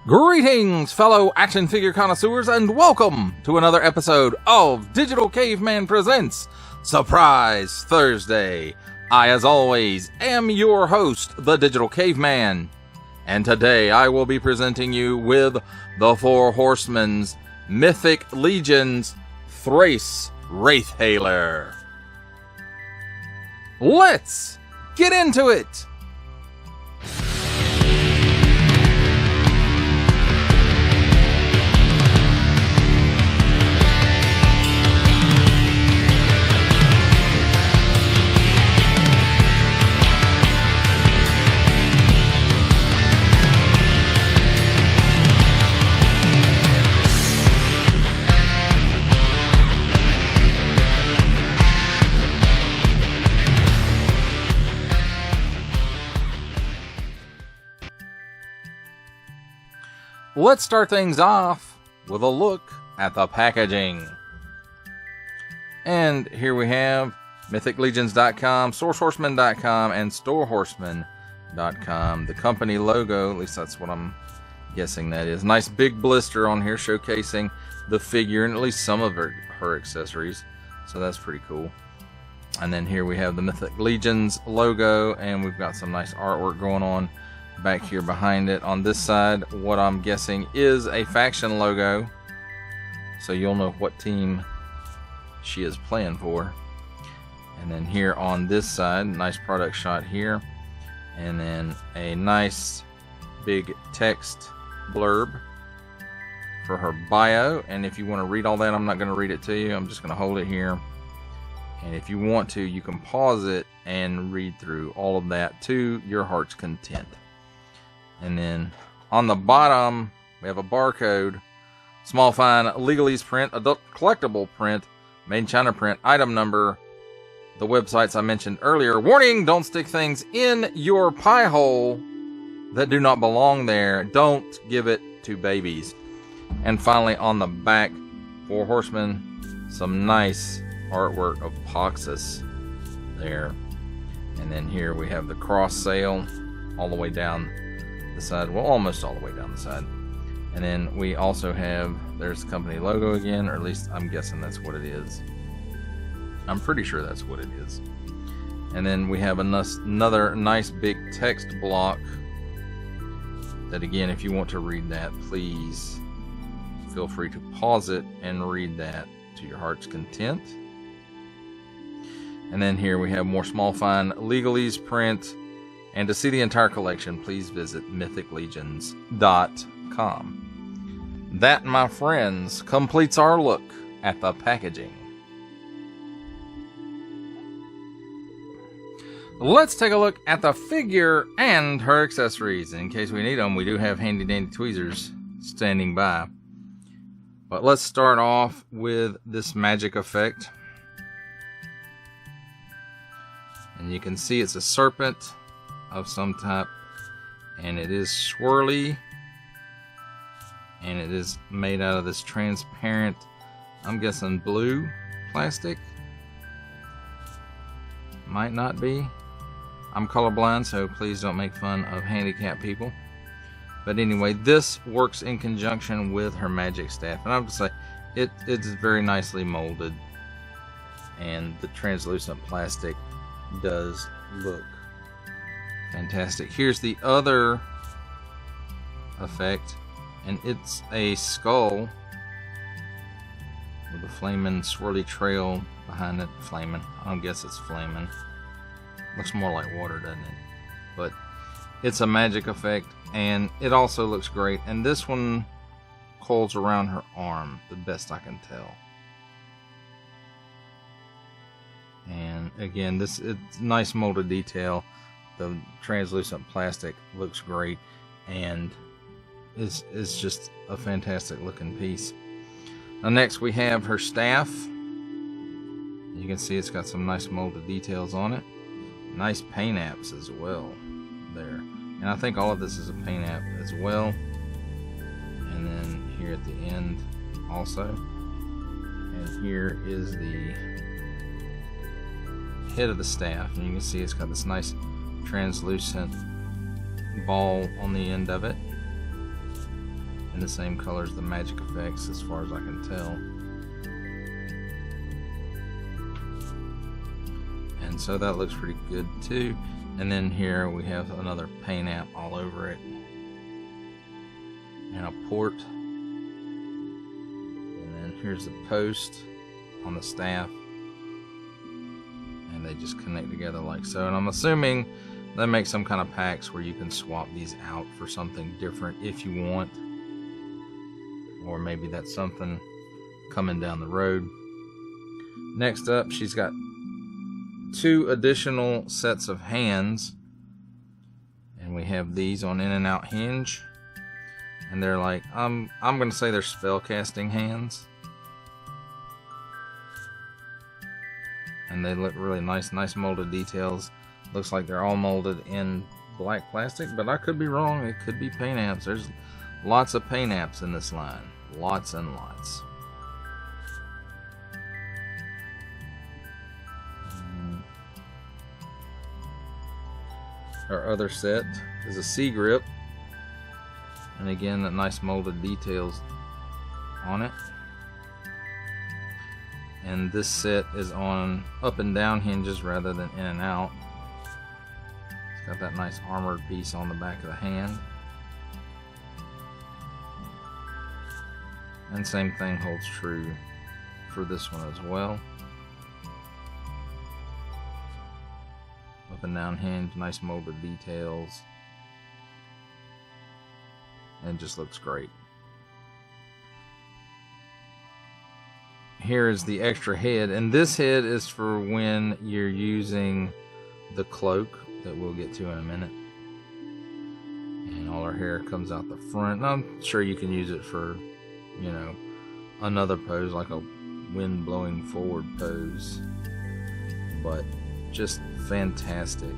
Greetings, fellow action figure connoisseurs, and welcome to another episode of Digital Caveman Presents Surprise Thursday. I, as always, am your host, the Digital Caveman, and today I will be presenting you with the Four Horsemen's Mythic Legions Thraice Wraithhailer. Let's get into it! Let's start things off with a look at the packaging. And here we have mythiclegions.com, sourcehorseman.com, and storehorseman.com. The company logo, at least that's what I'm guessing that is. Nice big blister on here showcasing the figure and at least some of her accessories. So that's pretty cool. And then here we have the Mythic Legions logo, and we've got some nice artwork going on back here behind it. On this side, what I'm guessing is a faction logo, so you'll know what team she is playing for. And then here on this side, nice product shot here, and then a nice big text blurb for her bio. And if you want to read all that, I'm not going to read it to you, I'm just going to hold it here, and if you want to, you can pause it and read through all of that to your heart's content. And then on the bottom, we have a barcode, small fine legalese print, adult collectible print, made in China print, item number, the websites I mentioned earlier. Warning, don't stick things in your pie hole that do not belong there. Don't give it to babies. And finally, on the back, Four Horsemen, some nice artwork of Poxus there. And then here we have the cross sail all the way down the side, well, almost all the way down the side. And then we also have, there's the company logo again, or at least I'm guessing that's what it is. I'm pretty sure that's what it is. And then we have another nice big text block that, again, if you want to read that, please feel free to pause it and read that to your heart's content. And then here we have more small fine legalese print. And to see the entire collection, please visit mythiclegions.com. That, my friends, completes our look at the packaging. Let's take a look at the figure and her accessories. In case we need them, we do have handy dandy tweezers standing by. But let's start off with this magic effect. And you can see it's a serpent of some type, and it is swirly, and it is made out of this transparent, I'm guessing blue plastic. Might not be. I'm colorblind, so please don't make fun of handicapped people. But anyway, this works in conjunction with her magic staff, and I have to say it's very nicely molded, and the translucent plastic does look fantastic. Here's the other effect, and it's a skull with a flaming swirly trail behind it. Flaming. I don't guess it's flaming. Looks more like water, doesn't it? But it's a magic effect, and it also looks great. And this one coils around her arm, the best I can tell. And again, it's nice molded detail. The translucent plastic looks great, and it's just a fantastic looking piece. Now next we have her staff. You can see it's got some nice molded details on it. Nice paint apps as well there. And I think all of this is a paint app as well. And then here at the end also. And here is the head of the staff, and you can see it's got this nice translucent ball on the end of it, in the same color as the magic effects as far as I can tell. And so that looks pretty good too. And then here we have another paint app all over it, and a port. And then here's the post on the staff, and they just connect together like so. And I'm assuming they make some kind of packs where you can swap these out for something different if you want, or maybe that's something coming down the road. Next up, she's got 2 additional sets of hands, and we have these on in and out hinge, and they're like, I'm gonna say they're spell casting hands, and they look really nice molded details. Looks like they're all molded in black plastic, but I could be wrong. It could be paint apps. There's lots of paint apps in this line, lots and lots. Our other set is a sea grip, and again, that nice molded details on it. And this set is on up and down hinges rather than in and out. It's got that nice armored piece on the back of the hand, and same thing holds true for this one as well. Up and down hinge, nice molded details, and just looks great. Here is the extra head, and this head is for when you're using the cloak that we'll get to in a minute. And all our hair comes out the front. And I'm sure you can use it for, you know, another pose, like a wind blowing forward pose, but just fantastic.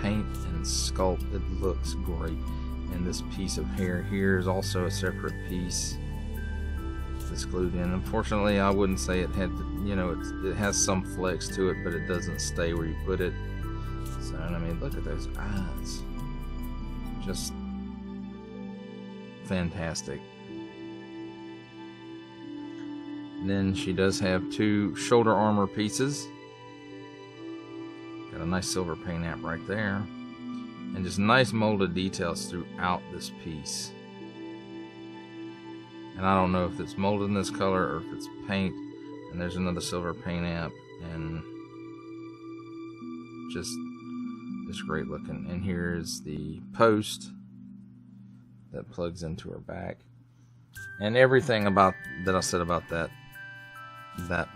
Paint and sculpt, it looks great. And this piece of hair here is also a separate piece that's glued in. Unfortunately, I wouldn't say it had, you know, it has some flex to it, but it doesn't stay where you put it. So, I mean, look at those eyes. Just fantastic. And then she does have 2 shoulder armor pieces. Got a nice silver paint app right there. And just nice molded details throughout this piece. And I don't know if it's molded in this color or if it's paint. And there's another silver paint app, and just great looking. And here's the post that plugs into her back. And everything about that I said about that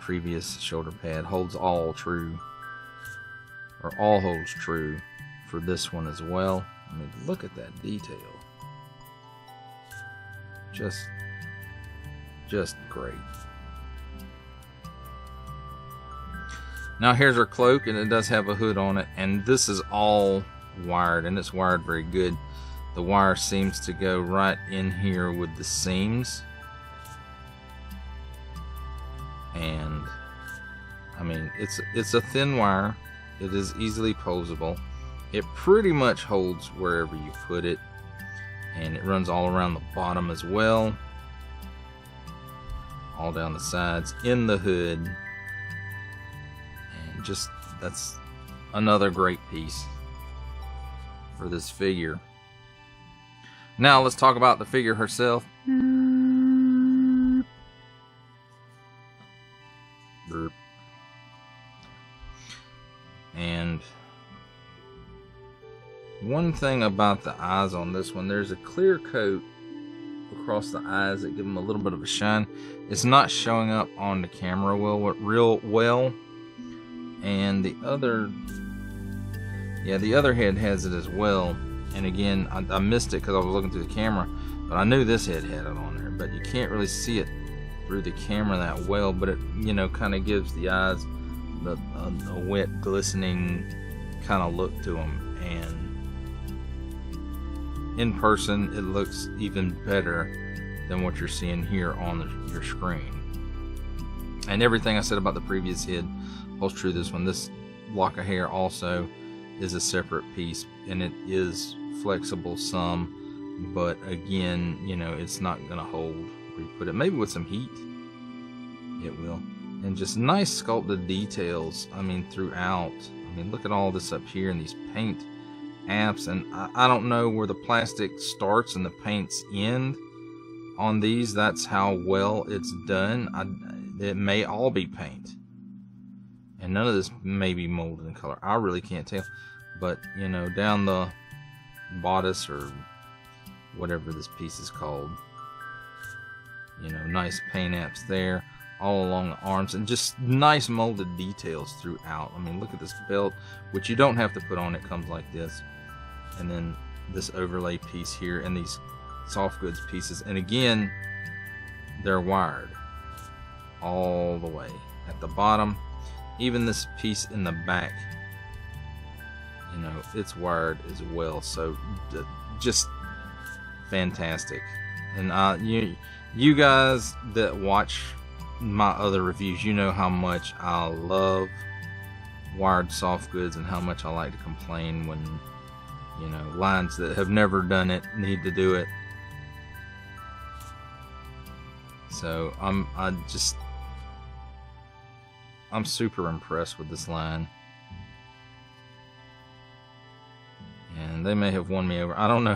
previous shoulder pad holds all true, or all holds true for this one as well. I mean, look at that detail. Just great. Now here's her cloak, and it does have a hood on it, and this is all wired, and it's wired very good. The wire seems to go right in here with the seams, and I mean, it's a thin wire. It is easily posable. It pretty much holds wherever you put it, and it runs all around the bottom as well, all down the sides, in the hood, and just, that's another great piece for this figure. Now let's talk about the figure herself. And one thing about the eyes on this one, there's a clear coat across the eyes that give them a little bit of a shine. It's not showing up on the camera real well. And the other head has it as well. And again, I missed it because I was looking through the camera, but I knew this head had it on there, but you can't really see it through the camera that well, but it, you know, kind of gives the eyes a wet, glistening kind of look to them, and in person it looks even better than what you're seeing here on your screen. And everything I said about the previous head holds true this one. This lock of hair also is a separate piece, and it is flexible some, but again, you know, it's not going to hold where you put it. Maybe with some heat it will. And just nice sculpted details, I mean, throughout. I mean, look at all this up here and these paint apps, and I don't know where the plastic starts and the paints end on these. That's how well it's done. It may all be paint, and none of this may be molded in color. I really can't tell, but you know, down the bodice or whatever this piece is called, you know, nice paint apps there all along the arms, and just nice molded details throughout. I mean, look at this belt, which you don't have to put on. It comes like this, and then this overlay piece here, and these soft goods pieces, and again, they're wired all the way at the bottom. Even this piece in the back, you know, it's wired as well. So just fantastic. And you guys that watch my other reviews, you know how much I love wired soft goods and how much I like to complain when, you know, lines that have never done it need to do it. So I'm super impressed with this line, and they may have won me over. I don't know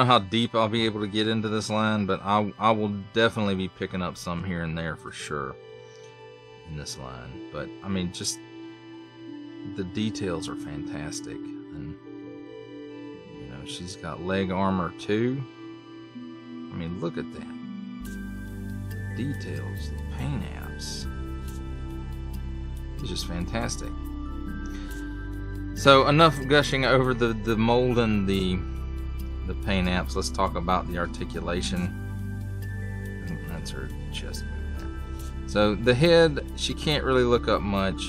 how deep I'll be able to get into this line, but I will definitely be picking up some here and there for sure in this line. But I mean, just the details are fantastic, and you know, she's got leg armor too. I mean, look at that. Details, the paint apps. It's just fantastic. So enough gushing over the mold and the paint apps. Let's talk about the articulation. That's her chest move there. So the head, she can't really look up much.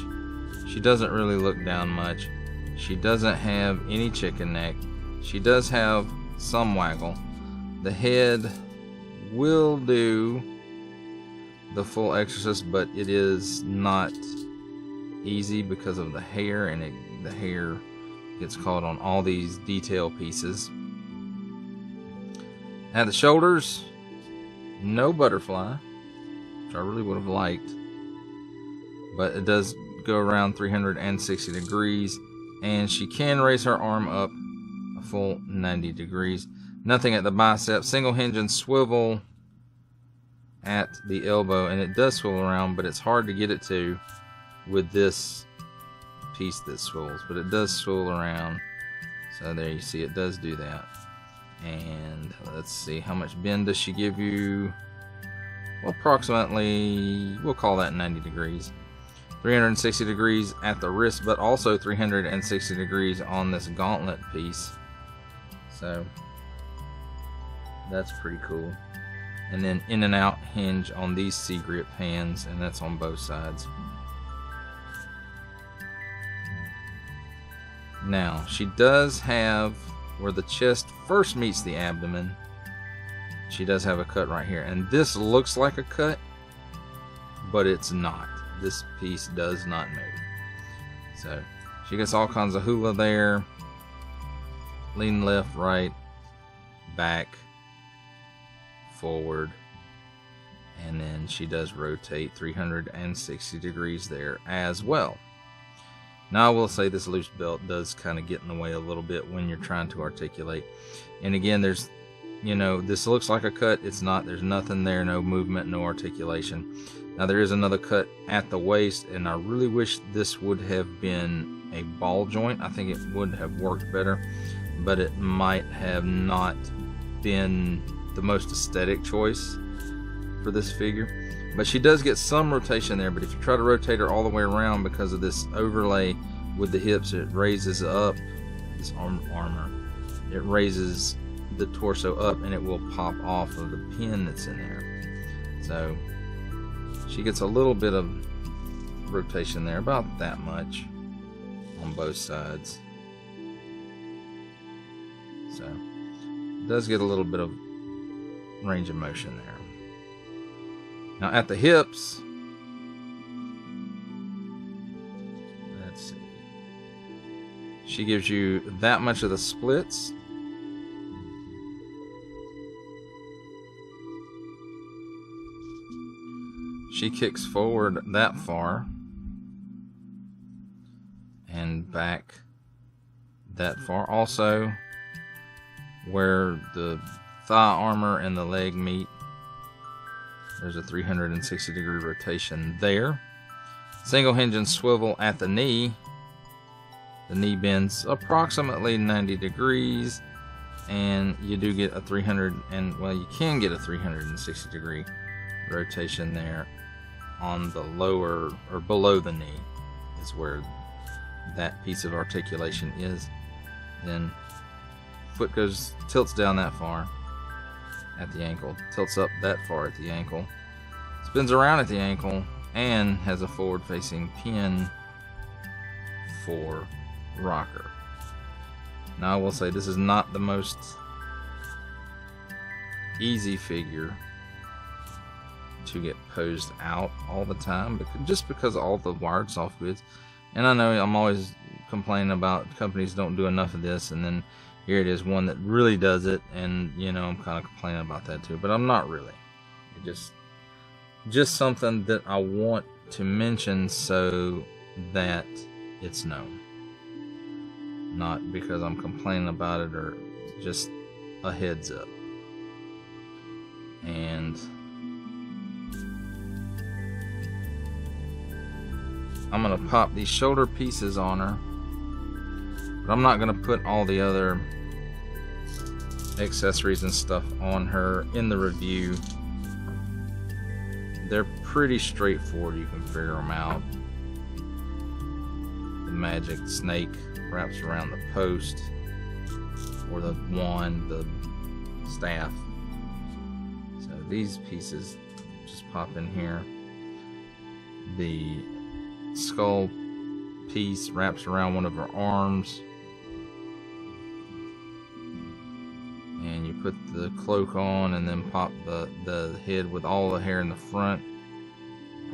She doesn't really look down much. She doesn't have any chicken neck. She does have some waggle. The head will do the full exorcist, but it is not easy because of the hair, and the hair gets caught on all these detail pieces. At the shoulders, no butterfly, which I really would have liked, but it does go around 360 degrees, and she can raise her arm up a full 90 degrees. Nothing at the bicep. Single hinge and swivel at the elbow, and it does swivel around, but it's hard to get it to with this piece that swivels, but it does swivel around. So there you see, it does do that. And let's see, how much bend does she give you? Well, approximately, we'll call that 90 degrees. 360 degrees at the wrist, but also 360 degrees on this gauntlet piece. So that's pretty cool. And then in and out hinge on these C-grip hands, and that's on both sides. Now, she does have, where the chest first meets the abdomen, she does have a cut right here. And this looks like a cut, but it's not. This piece does not move. So, she gets all kinds of hula there. Lean left, right, back, forward, and then she does rotate 360 degrees there as well. Now, I will say this loose belt does kind of get in the way a little bit when you're trying to articulate. And again, there's, you know, this looks like a cut. It's not. There's nothing there, no movement, no articulation. Now, there is another cut at the waist, and I really wish this would have been a ball joint. I think it would have worked better, but it might have not been the most aesthetic choice for this figure. But she does get some rotation there, but if you try to rotate her all the way around, because of this overlay with the hips, it raises up this armor. It raises the torso up, and it will pop off of the pin that's in there. So she gets a little bit of rotation there, about that much on both sides. So it does get a little bit of range of motion there. Now at the hips, She gives you that much of the splits. She kicks forward that far and back that far. Also, where the thigh armor and the leg meet, there's a 360-degree rotation there. Single hinge and swivel at the knee. The knee bends approximately 90 degrees, and you do get a 360-degree rotation there on the lower or below the knee is where that piece of articulation is. Then foot tilts down that far at the ankle, tilts up that far at the ankle, spins around at the ankle, and has a forward-facing pin for rocker. Now I will say this is not the most easy figure to get posed out all the time, just because of all the wired soft goods. And I know I'm always complaining about companies don't do enough of this, and then here it is, one that really does it, and you know, I'm kind of complaining about that too, but I'm not really. It just something that I want to mention so that it's known, not because I'm complaining about it, or just a heads up. And I'm gonna pop these shoulder pieces on her, but I'm not gonna put all the other accessories and stuff on her in the review. They're pretty straightforward, you can figure them out. The magic snake wraps around the post, or the wand, the staff. So these pieces just pop in here. The skull piece wraps around one of her arms, and you put the cloak on, and then pop the head with all the hair in the front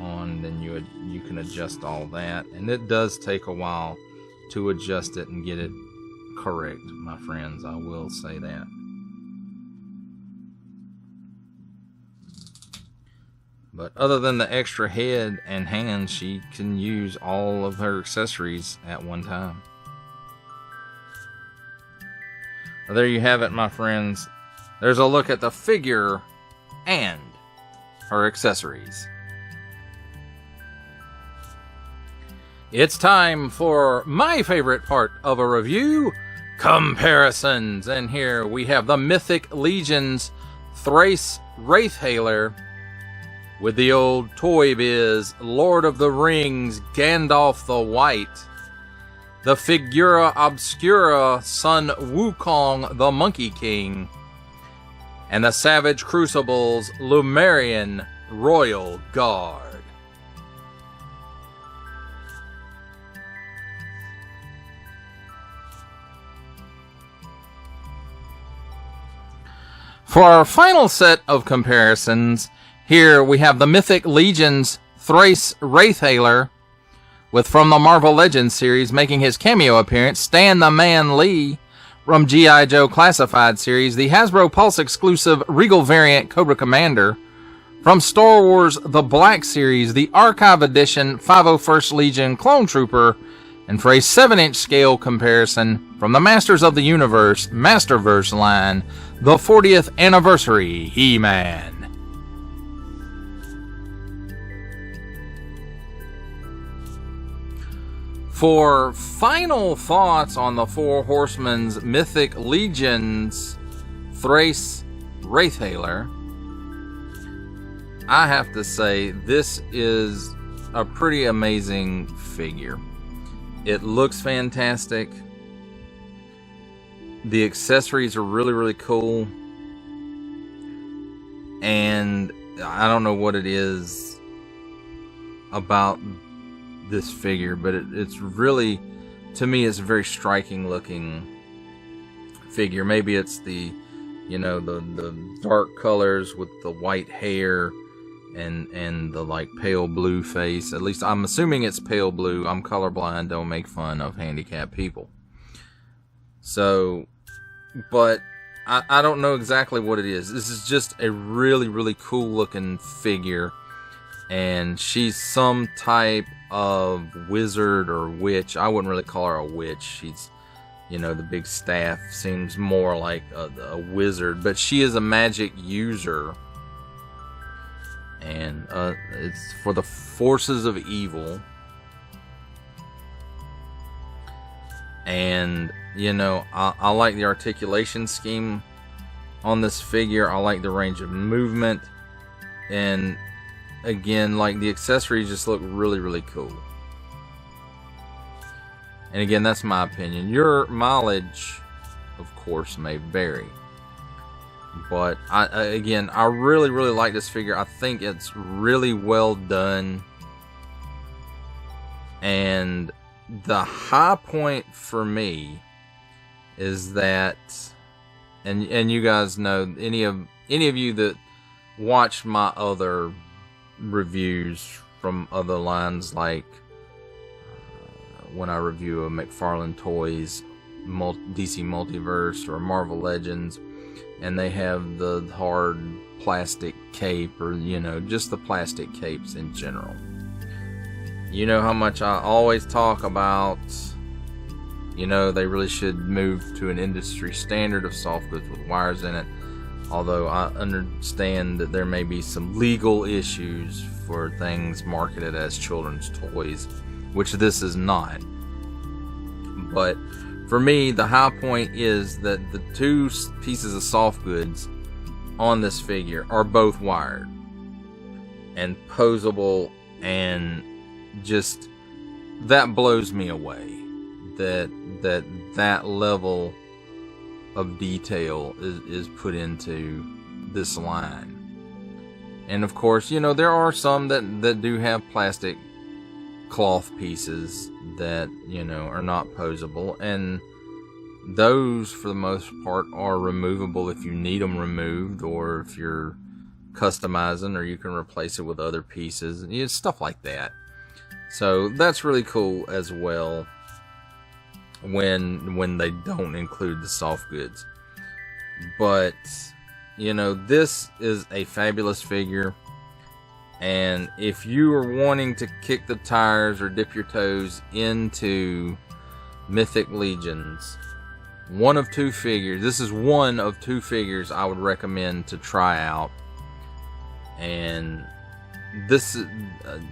on. Then you can adjust all that, and it does take a while to adjust it and get it correct, my friends. I will say that. But other than the extra head and hands, she can use all of her accessories at one time. Well, there you have it, my friends. There's a look at the figure and her accessories. It's time for my favorite part of a review, comparisons. And here we have the Mythic Legions Thraice Wraithhailer with the old Toy Biz Lord of the Rings Gandalf the White, the Figura Obscura Sun Wukong the Monkey King, and the Savage Crucibles Lumerian Royal Guard. For our final set of comparisons, here we have the Mythic Legions Thraice Wraithhailer, with from the Marvel Legends series making his cameo appearance, Stan the Man Lee from G.I. Joe Classified series, the Hasbro Pulse exclusive Regal variant Cobra Commander, from Star Wars The Black series, the Archive Edition 501st Legion Clone Trooper, and for a 7-inch scale comparison from the Masters of the Universe Masterverse line, the 40th Anniversary He-Man. For final thoughts on the Four Horsemen's Mythic Legions Thraice Wraithhailer, I have to say this is a pretty amazing figure. It looks fantastic. The accessories are really, really cool. And I don't know what it is about this figure, but it's really, to me, it's a very striking looking figure. Maybe it's the, you know, the dark colors with the white hair and the like pale blue face. At least I'm assuming it's pale blue. I'm colorblind, don't make fun of handicapped people. So, but I don't know exactly what it is. This is just a really, really cool looking figure. And she's some type of wizard or witch. I wouldn't really call her a witch. She's, you know, the big staff seems more like a wizard. But she is a magic user. And it's for the forces of evil. And, you know, I like the articulation scheme on this figure. I like the range of movement. And again, like, the accessories just look really, really cool. And again, that's my opinion. Your mileage, of course, may vary. But, again, I really, really like this figure. I think it's really well done. And the high point for me is that, and you guys know, any of you that watch my other reviews from other lines, like when I review a McFarlane Toys DC Multiverse or Marvel Legends, and they have the hard plastic cape, or, you know, just the plastic capes in general. You know how much I always talk about, you know, they really should move to an industry standard of soft goods with wires in it. Although I understand that there may be some legal issues for things marketed as children's toys, which this is not. But for me, the high point is that the two pieces of soft goods on this figure are both wired and posable, and just that blows me away. That level of detail is put into this line. And of course, you know, there are some that do have plastic cloth pieces that, you know, are not posable, and those for the most part are removable if you need them removed, or if you're customizing, or you can replace it with other pieces, you know, stuff like that. So that's really cool as well when they don't include the soft goods. But, you know, this is a fabulous figure, and if you are wanting to kick the tires or dip your toes into Mythic Legions, one of two figures, this is one of two figures I would recommend to try out. And this,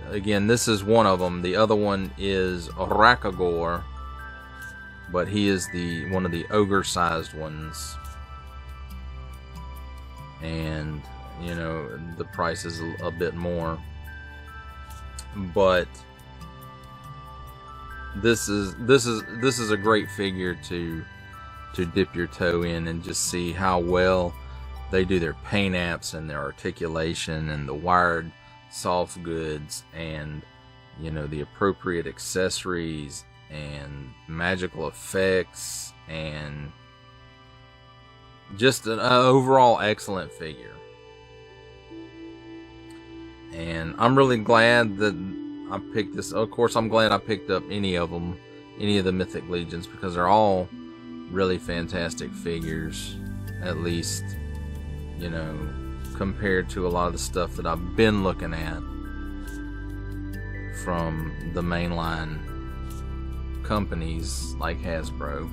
again, this is one of them. The other one is Rakagor, but he is one of the ogre-sized ones. And, you know, the price is a bit more. But this is a great figure to dip your toe in and just see how well they do their paint apps and their articulation and the wired soft goods, and, you know, the appropriate accessories and magical effects, and just an overall excellent figure. And I'm really glad that I picked this. Of course, I'm glad I picked up any of them, any of the Mythic Legions, because they're all really fantastic figures, at least, you know, compared to a lot of the stuff that I've been looking at from the mainline companies like Hasbro.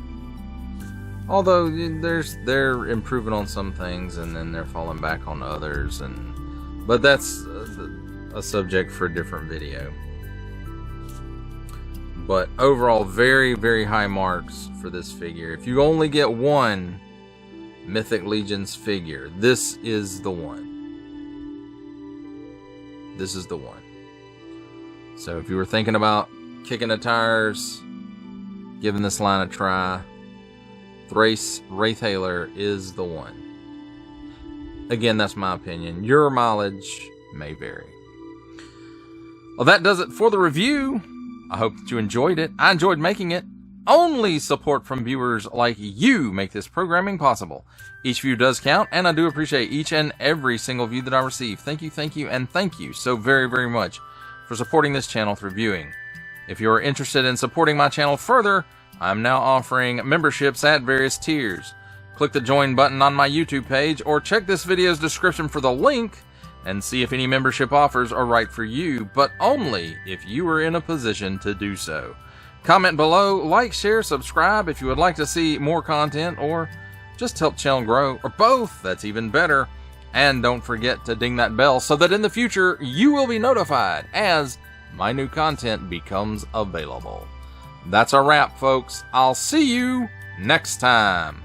Although they're improving on some things, and then they're falling back on others, but that's a subject for a different video. But overall, very, very high marks for this figure. If you only get one Mythic Legions figure, this is the one. This is the one. So if you were thinking about kicking the tires, giving this line a try, Thraice Wraithhailer is the one. Again, that's my opinion. Your mileage may vary. Well, that does it for the review. I hope that you enjoyed it. I enjoyed making it. Only support from viewers like you make this programming possible. Each view does count, and I do appreciate each and every single view that I receive. Thank you, and thank you so very, very much for supporting this channel through viewing. If you're interested in supporting my channel further, I'm now offering memberships at various tiers. Click the join button on my YouTube page or check this video's description for the link and see if any membership offers are right for you, but only if you are in a position to do so. Comment below, like, share, subscribe if you would like to see more content or just help channel grow, or both, that's even better. And don't forget to ding that bell so that in the future you will be notified as my new content becomes available. That's a wrap, folks. I'll see you next time.